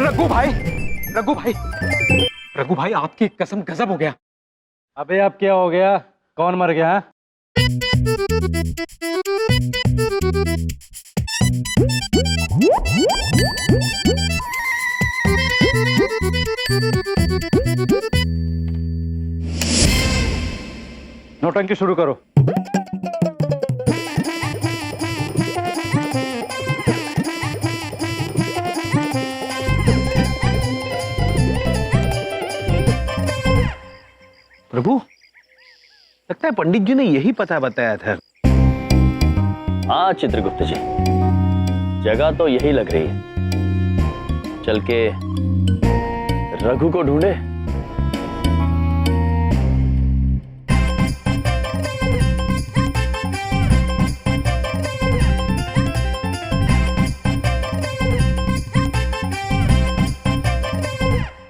रघु भाई, रघु भाई, रघु भाई, आपकी कसम गजब हो गया। अबे अब क्या हो गया? कौन मर गया है? नौटंकी शुरू करो। प्रभु, लगता है पंडित जी ने यही पता बताया था। हाँ चित्रगुप्त जी, जगह तो यही लग रही है। चल के रघु को ढूंढे।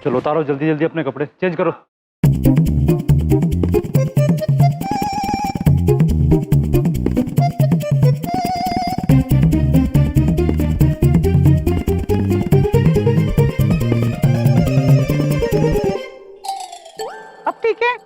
चलो उतारो जल्दी जल्दी अपने कपड़े, चेंज करो। अब ठीक है।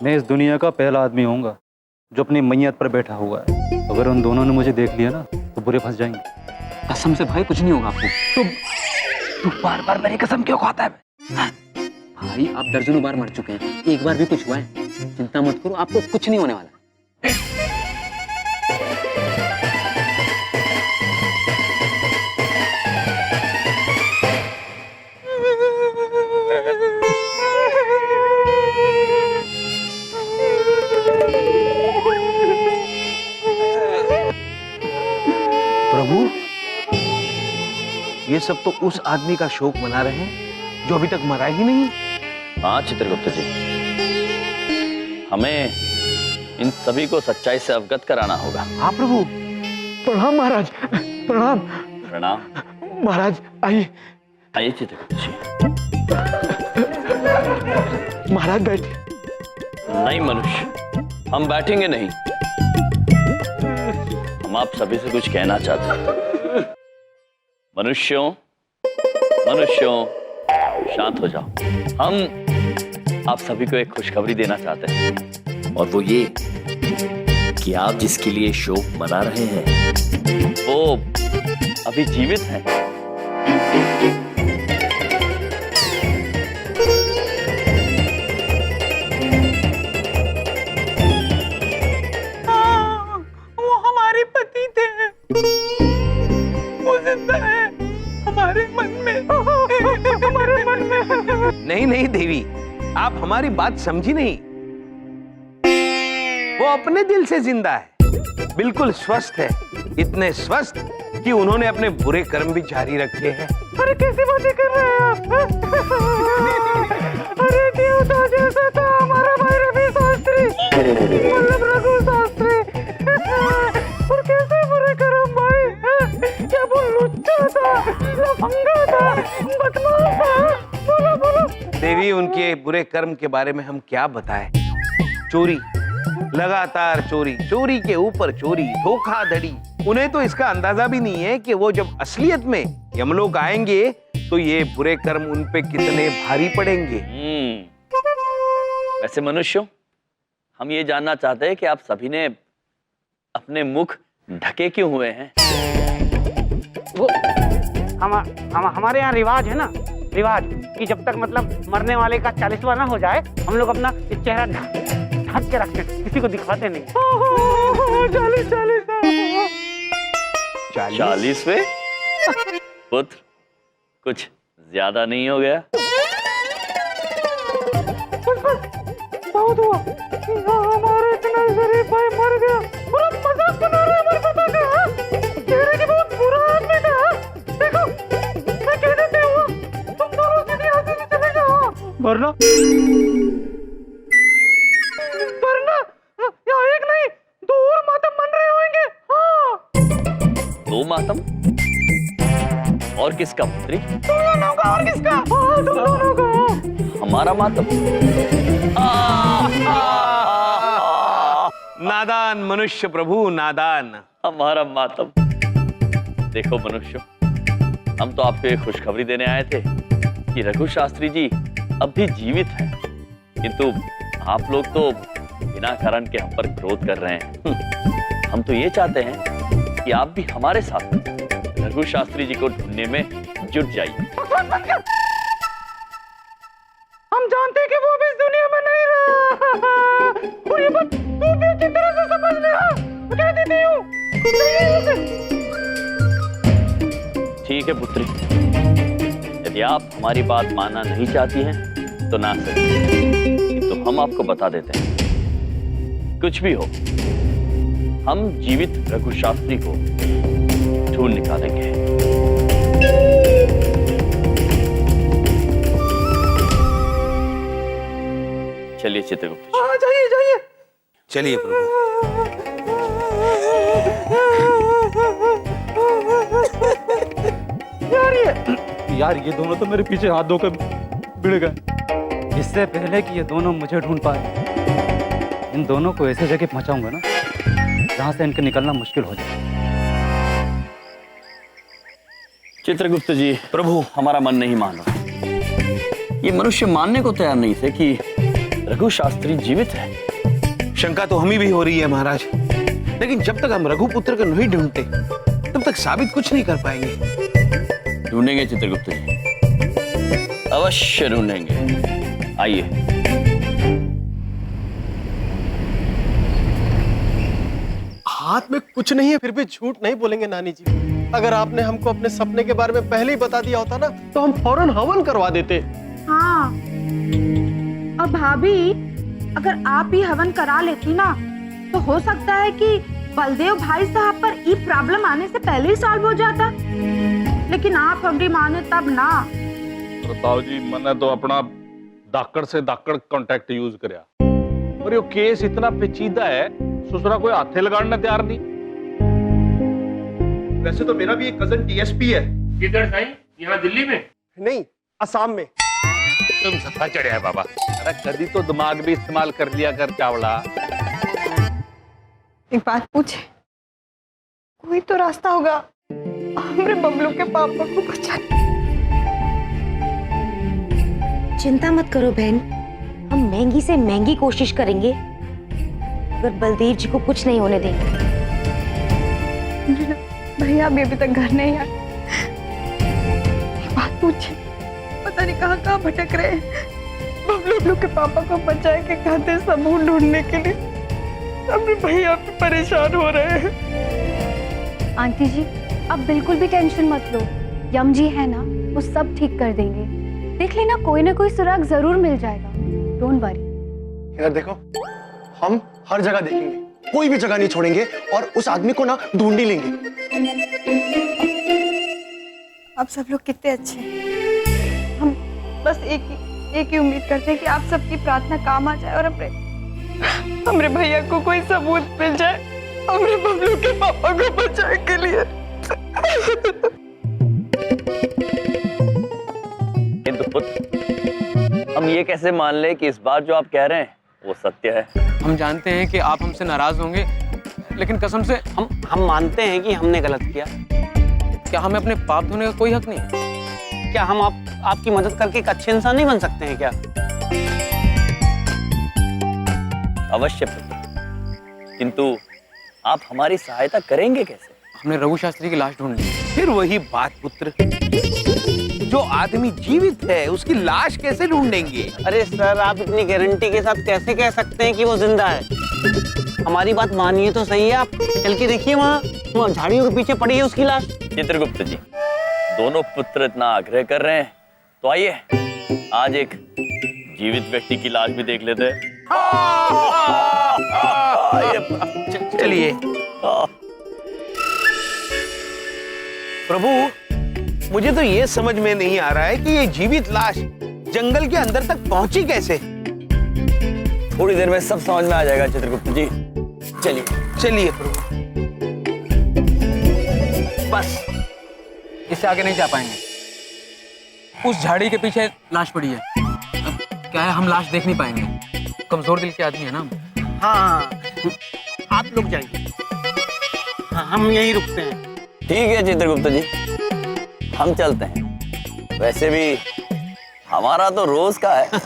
मैं इस दुनिया का पहला आदमी होऊंगा जो अपनी मैयत पर बैठा हुआ है। अगर उन दोनों ने मुझे देख लिया ना तो बुरे फंस जाएंगे। कसम से भाई कुछ नहीं होगा आपको। तू बार बार मेरी कसम क्यों खाता है? भाई आप दर्जनों बार मर चुके हैं, एक बार भी कुछ हुआ है? चिंता मत करो, आपको कुछ नहीं होने वाला। प्रभु, ये सब तो उस आदमी का शोक मना रहे हैं जो अभी तक मरा ही नहीं। हाँ चित्रगुप्त जी, हमें इन सभी को सच्चाई से अवगत कराना होगा। हाँ प्रभु। प्रणाम महाराज, प्रणाम। प्रणाम महाराज, आइए आइए चित्रगुप्त जी। महाराज बैठिए। नहीं मनुष्य, हम बैठेंगे नहीं। हम आप सभी से कुछ कहना चाहते हैं। मनुष्यों, मनुष्यों, शांत हो जाओ। हम आप सभी को एक खुशखबरी देना चाहते हैं, और वो ये कि आप जिसके लिए शोक मना रहे हैं वो अभी जीवित हैं। वो हमारे पति थे, वो जिंदा है हमारे मन में, हमारे मन में। नहीं नहीं देवी, आप हमारी बात समझी नहीं। वो अपने दिल से जिंदा है, बिल्कुल स्वस्थ है, इतने स्वस्थ कि उन्होंने अपने बुरे कर्म भी जारी रखे हैं। अरे कैसी बातें कर रहे हैं आप? अरे देवता जैसा था हमारा भाई रवि शास्त्री, मतलब रघु शास्त्री। और कैसे बुरे कर्म भाई? क्या वो लुच्चा था, लफंगा था, बदमाश था? बोलो बोलो। देवी, उनके बुरे कर्म के बारे में हम क्या बताएं? चोरी, लगातार चोरी, चोरी के ऊपर चोरी, धोखाधड़ी। उन्हें तो इसका अंदाजा भी नहीं है कि वो जब असलियत में यमलोक आएंगे तो ये बुरे कर्म उन पे कितने भारी पड़ेंगे। वैसे मनुष्यों, हम ये जानना चाहते हैं कि आप सभी ने अपने मुख ढके क्यों हुए हैं? वो हमारे यहाँ रिवाज है ना, रिवाज कि जब तक मतलब मरने वाले का 40वां ना हो जाए, हम लोग अपना चेहरा ढक के रखते हैं, किसी को दिखाते नहीं। 40वें पुत्र, कुछ ज्यादा नहीं हो गया? बहुत हुआ, हमारे इतना शरीफ भाई मर गया। मजाक बना रहे हमारे पता का, चेहरे की बहुत बुरा आदमी था। देखो मैं कह देते हुआ, तुम दोनों सीधे यहाँ से चले जाओ। वरना वरना यहाँ एक नहीं 2 और मातम बन रहे होंगे। हाँ दो मातम? और किसका पुत्री? तुम दोनों का और किसका? हाँ, तुम दोनों का। हमारा मातम? नादान मनुष्य प्रभु, नादान। हमारा मातम। देखो मनुष्य, हम तो आपको एक खुशखबरी देने आए थे कि रघु शास्त्री जी अब भी जीवित हैं, किंतु आप लोग तो बिना कारण के हम पर क्रोध कर रहे हैं। हम तो ये चाहते हैं कि आप भी हमारे साथ रघु शास्त्री जी को ढूंढने में जुट जाइए। हम जानते हैं कि वो भी इस दुनिया में नहीं रहा, और ये बात तू भी अच्छी तरह से समझ ले। मैं कह देती हूँ, ठीक है पुत्री, यदि आप हमारी बात मानना नहीं चाहती हैं तो ना सही, तो हम आपको बता देते हैं, कुछ भी हो हम जीवित रघु शास्त्री को ढूंढ निकालेंगे। चलिए चित्रगुप्त जी। हाँ, जाइए जाइए। चलिए प्रभु। यार ये दोनों तो मेरे पीछे हाथ धोकर भिड़ गए। इससे पहले कि ये दोनों मुझे ढूंढ पाए, इन दोनों को ऐसे जगह पहुंचाऊंगा ना जहां से इनके निकलना मुश्किल हो जाए। चित्रगुप्त जी, प्रभु हमारा मन नहीं मान रहा। ये मनुष्य मानने को तैयार नहीं थे कि रघु शास्त्री जीवित है। शंका तो हमें भी हो रही है महाराज, लेकिन जब तक हम रघुपुत्र को नहीं ढूंढते तब तक साबित कुछ नहीं कर पाएंगे। ढूंढेंगे चित्रगुप्त जी, अवश्य ढूंढेंगे। आइए। हाथ में कुछ नहीं है फिर भी झूठ नहीं बोलेंगे नानी जी। अगर आपने हमको अपने सपने के बारे में पहले ही बता दिया होता ना तो हम फौरन हवन करवा देते। हाँ, और भाभी अगर आप ही हवन करा लेती ना तो हो सकता है कि बलदेव भाई साहब पर ये प्रॉब्लम आने से पहले ही सॉल्व हो जाता, लेकिन आप हमारी माने तब ना। प्रताप जी, मैंने तो अपना दाकड़ से दाकड़ कांटेक्ट यूज करया, और ये केस इतना पेचीदा है, ससुरा कोई हाथे लगाने तैयार नहीं। वैसे तो मेरा भी एक कजन डीएसपी है। किधर साईं? यहाँ दिल्ली में? नहीं, असम में। तुम सफा चढ़िया है बाबा। अरे कभी तो दिमाग भी इस्तेमाल कर लिया कर चावड़ा। एक बात पूछे, कोई तो रास्ता होगा हमारे बबलू के पापा को बचाने। चिंता मत करो बहन, हम महंगी से महंगी कोशिश करेंगे, अगर बलदेव जी को कुछ नहीं होने देंगे। भैया अभी तक घर नहीं आए। एक बात पूछे, पता नहीं कहाँ भटक रहे हैं। बबलू के पापा को बचाए के खाते सबूत ढूंढने के लिए अपने भैया पे परेशान हो रहे हैं। आंटी जी, अब बिल्कुल भी टेंशन मत लो, यम जी है ना, वो सब ठीक कर देंगे। देख लेना, कोई ना कोई सुराग जरूर मिल जाएगा, डोंट वरी। इधर देखो, हम हर जगह देखेंगे, कोई भी जगह नहीं छोड़ेंगे और उस आदमी को ना ढूंढ ही लेंगे। आप सब लोग कितने अच्छे हैं। हम बस एक ही उम्मीद करते हैं कि आप सबकी प्रार्थना काम आ जाए और हमरे भैया को कोई सबूत मिल जाए, हमरे बबलू के पापा को बचाने के लिए। किंतु पुत्र, हम ये कैसे मान ले कि इस बार जो आप कह रहे हैं वो सत्य है? हम जानते हैं कि आप हमसे नाराज होंगे, लेकिन कसम से हम मानते हैं कि हमने गलत किया। क्या हमें अपने पाप धोने का कोई हक नहीं? क्या हम आपकी मदद करके एक अच्छे इंसान नहीं बन सकते हैं क्या? अवश्य पुत्र, किंतु आप हमारी सहायता करेंगे कैसे? हमने रघु शास्त्री की लाश ढूंढ ली। फिर वही बात पुत्र, जो आदमी जीवित है उसकी लाश कैसे ढूंढेंगे? अरे सर, आप इतनी गारंटी के साथ कैसे कह सकते हैं कि वो जिंदा है? हमारी बात मानिए तो सही है, आप चल के देखिए, वहाँ झाड़ियों के पीछे पड़ी है उसकी लाश। चित्रगुप्त जी, दोनों पुत्र इतना आग्रह कर रहे हैं तो आइए आज एक जीवित व्यक्ति की लाश भी देख लेते हैं। चलिए प्रभु, मुझे तो ये समझ में नहीं आ रहा है कि ये जीवित लाश जंगल के अंदर तक पहुंची कैसे। थोड़ी देर में सब समझ में आ जाएगा चित्रगुप्त जी। चलिए चलिए प्रभु। बस। इससे आगे नहीं जा पाएंगे। उस झाड़ी के पीछे लाश पड़ी है। अब क्या है, हम लाश देख नहीं पाएंगे। कमजोर दिल के आदमी है ना हम। हाँ, आप लोग जाइए। हाँ, हम यहीं रुकते हैं। ठीक है चित्रगुप्त जी, हम चलते हैं। वैसे भी हमारा तो रोज का है।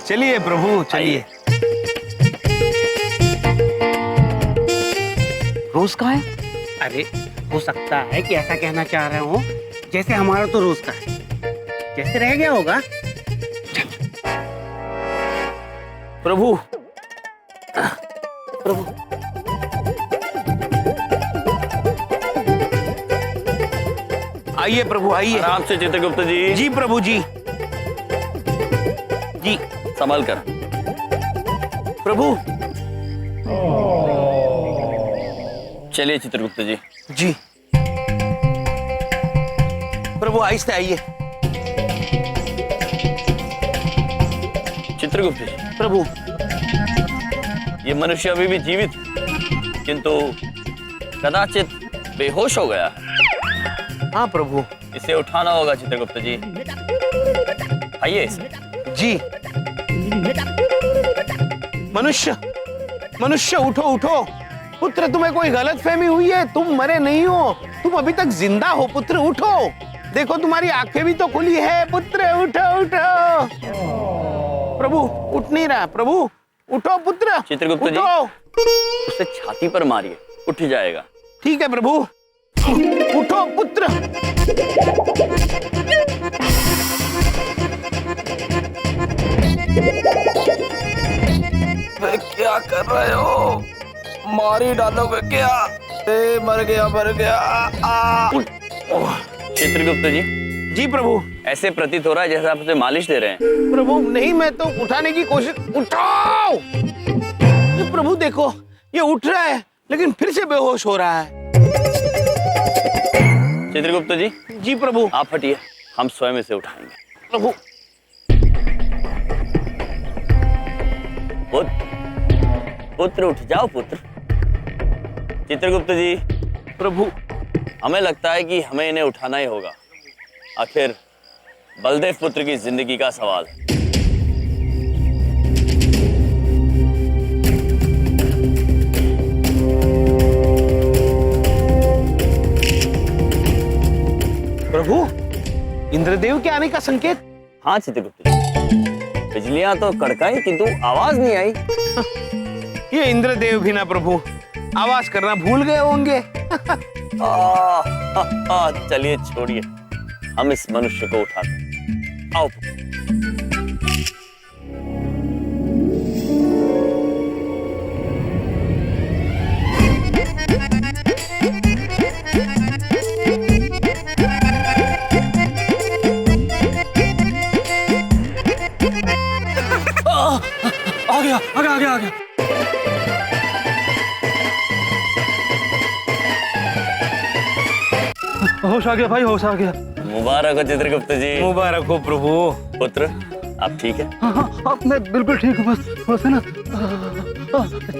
चलिए प्रभु, चलिए। रोज का है? अरे हो सकता है कि ऐसा कहना चाह रहे हो जैसे हमारा तो रोज का है, जैसे रह गया होगा। प्रभु, प्रभु, आइए प्रभु, आइए। आराम से चित्रगुप्त जी। जी प्रभु जी। जी संभल कर। प्रभु। चलिए चित्रगुप्त जी। जी प्रभु, आहिस्ते आइए। चित्रगुप्त जी, प्रभु, ये मनुष्य अभी भी जीवित, किंतु कदाचित बेहोश हो गया है। हाँ प्रभु। इसे उठाना होगा चित्रगुप्त जी। आइए। जी। मनुष्य, मनुष्य उठो उठो। पुत्र, तुम्हें कोई गलतफहमी हुई है। तुम मरे नहीं हो, तुम अभी तक जिंदा हो। पुत्र उठो, देखो तुम्हारी आंखें भी तो खुली है। पुत्र उठो उठो। प्रभु उठ नहीं रहा। प्रभु उठो पुत्र। चित्रगुप्त जी, उठो। उसे छाती पर मारिए, उठ जाएगा। ठीक है प्रभु। उठो पुत्र। क्या कर रहे हो? मारी डालोगे क्या? मर गया, मर गया। चित्रगुप्त जी। जी प्रभु। ऐसे प्रतीत हो रहा है जैसे आप उसे मालिश दे रहे हैं। प्रभु नहीं, मैं तो उठाने की कोशिश। उठाओ। प्रभु देखो, ये उठ रहा है लेकिन फिर से बेहोश हो रहा है। चित्रगुप्त जी। जी प्रभु। आप हटिए, हम स्वयं इसे उठाएंगे। प्रभु। पुत्र उठ जाओ पुत्र। चित्रगुप्त जी। प्रभु। हमें लगता है कि हमें इन्हें उठाना ही होगा। आखिर बलदेव पुत्र की जिंदगी का सवाल है। प्रभु, इंद्रदेव के आने का संकेत। हाँ चित्रगुप्त जी, बिजलियां तो कड़काई किंतु आवाज नहीं आई। ये इंद्रदेव भी ना प्रभु आवाज करना भूल गए होंगे। चलिए छोड़िए, हम इस मनुष्य को उठाते हैं। आओ। आ गया, आ गया, आ गया, आ गया। होश आ गया भाई, होश आ गया। मुबारक हो चित्रगुप्त जी। मुबारक हो प्रभु। पुत्र, आप ठीक है? हाँ हाँ, मैं बिल्कुल ठीक हूँ। बस है ना,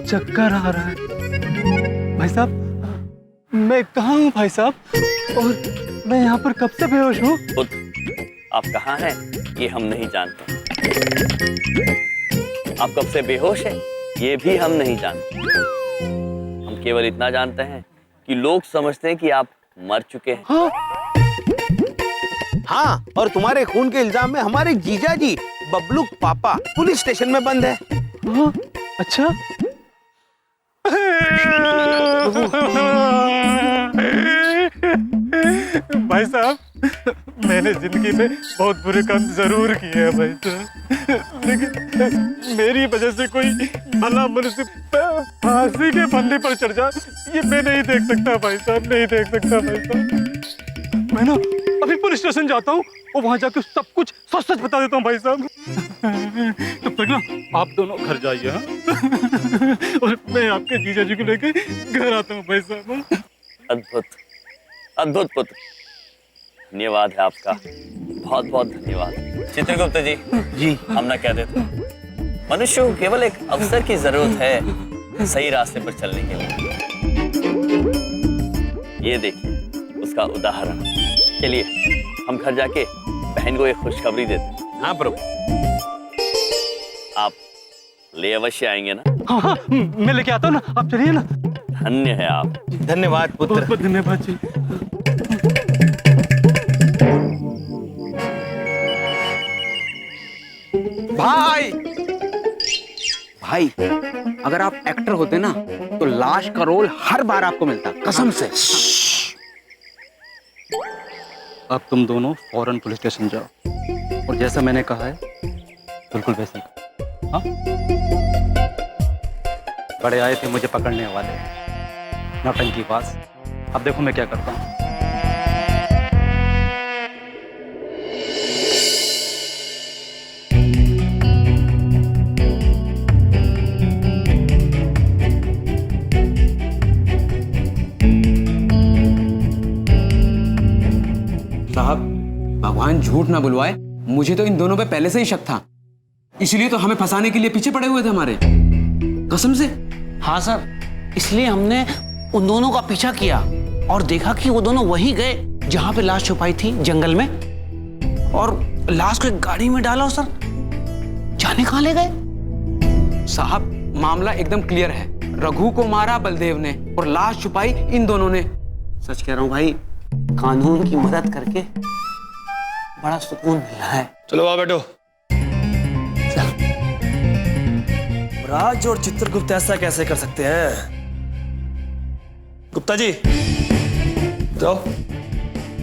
चक्कर आ रहा है। भाई साहब, मैं कहाँ हूँ भाई साहब? और मैं यहाँ पर कब से बेहोश हूँ? पुत्र, आप कहाँ हैं ये हम नहीं जानते। आप कब से बेहोश हैं ये भी हम नहीं जानते। हम केवल इतना जानते हैं कि लोग समझते हैं कि आप मर चुके हैं। हाँ? हाँ, और तुम्हारे खून के इल्जाम में हमारे जीजा जी बबलू पापा पुलिस स्टेशन में बंद है। हाँ? अच्छा। भाई साहब, मैंने जिंदगी में बहुत बुरे काम जरूर किए हैं भाई साहब, लेकिन मेरी वजह से कोई भला मनुष्य फांसी के फंदे पर चढ़ जाए ये मैं नहीं देख सकता भाई साहब, नहीं देख सकता भाई साहब। मैं ना अभी पुलिस स्टेशन जाता हूँ और वहां जाकर सब कुछ सच सच बता देता हूँ भाई साहब। तब तक ना आप दोनों घर जाइए। हाँ? और मैं आपके जीजा जी को लेके घर आता हूँ भाई साहब। अद्भुत, अद्भुत पुत्र, धन्यवाद है आपका, बहुत बहुत धन्यवाद। चित्रगुप्त जी, जी हम ना कह देते, मनुष्य को केवल एक अवसर की जरूरत है सही रास्ते पर चलने के लिए। ये देखिए, उसका उदाहरण। चलिए हम घर जाके बहन को एक खुशखबरी देते हैं। हाँ प्रभु। आप ले अवश्य आएंगे ना? हाँ हाँ, मैं लेके आता हूँ ना, आप चलिए ना। धन्य है आप। धन्यवाद पुत्र। बहुत बहुत धन्यवाद जी। भाई भाई, अगर आप एक्टर होते ना तो लाश का रोल हर बार आपको मिलता, कसम से। अब तुम दोनों फौरन पुलिस स्टेशन जाओ और जैसा मैंने कहा है बिल्कुल वैसे ही करो। हाँ? बड़े आए थे मुझे पकड़ने वाले, नौटंकी पास। अब देखो मैं क्या करता हूँ। साहब, भगवान झूठ ना बुलवाए, मुझे तो इन दोनों पे पहले से ही शक था, इसलिए तो हमें फंसाने के लिए पीछे पड़े हुए थे हमारे, कसम से। हाँ सर, इसलिए हमने उन दोनों का पीछा किया और देखा कि वो दोनों वहीं गए जहां पे लाश छुपाई थी, जंगल में, और लाश को एक गाड़ी में डाला। सर जाने कहां ले गए? साहब, मामला एकदम क्लियर है, रघु को मारा बलदेव ने और लाश छुपाई इन दोनों ने। सच कह रहा हूँ भाई, कानून की मदद करके बड़ा सुकून मिला है। चलो वहां बैठो। राज और चित्रगुप्त ऐसा कैसे कर सकते हैं? गुप्ता जी जाओ।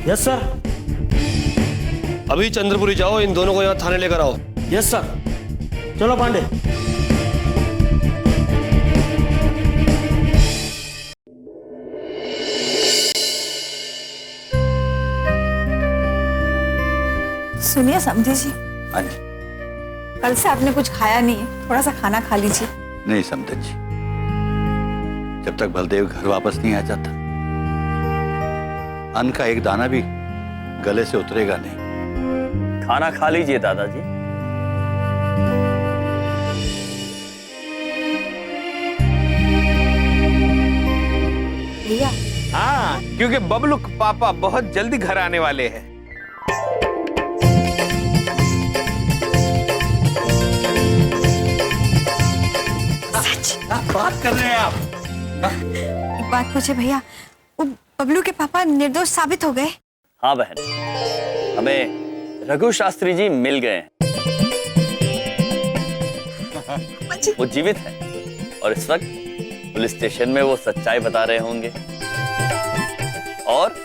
Yes sir. अभी चंद्रपुरी जाओ, इन दोनों को यहाँ थाने लेकर आओ। Yes sir. चलो पांडे। सुनिए समझी जी, हाँ जी। कल से आपने कुछ खाया नहीं है, थोड़ा सा खाना खा लीजिए। नहीं समझन जी, जब तक बलदेव घर वापस नहीं आ जाता अन्न का एक दाना भी गले से उतरेगा नहीं। खाना खा लीजिए दादाजी। भैया, हाँ, क्योंकि बबलू के पापा बहुत जल्दी घर आने वाले हैं। बात कर रहे हैं आप? एक बात पूछे भैया, वो बबलू के पापा निर्दोष साबित हो गए? हाँ बहन, हमें रघु शास्त्री जी मिल गए हैं। वो जीवित है और इस वक्त पुलिस स्टेशन में वो सच्चाई बता रहे होंगे और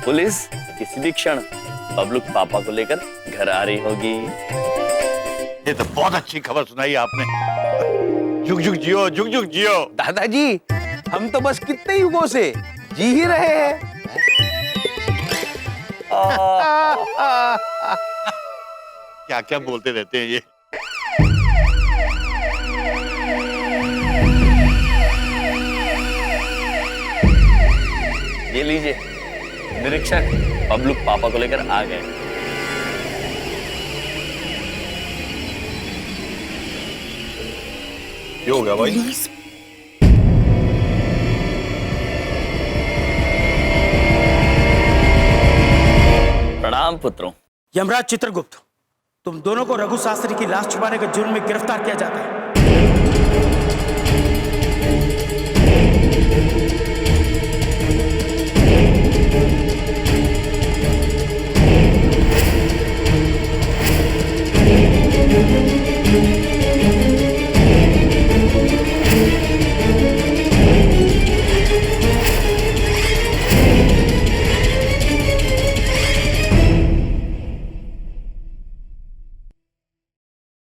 पुलिस किसी भी क्षण बबलू के पापा को लेकर घर आ रही होगी। ये तो बहुत अच्छी खबर सुनाई आपने। जुग जुग जियो, जुग जुग जियो। दादाजी, हम तो बस कितने युगों से जी ही रहे हैं। क्या क्या बोलते रहते हैं ये। ये लीजिए, निरीक्षक बबलू के पापा को लेकर आ गए। क्या हो गया भाई? प्रणाम पुत्रों। यमराज चित्रगुप्त, तुम दोनों को रघु शास्त्री की लाश छुपाने के जुर्म में गिरफ्तार किया जाता है।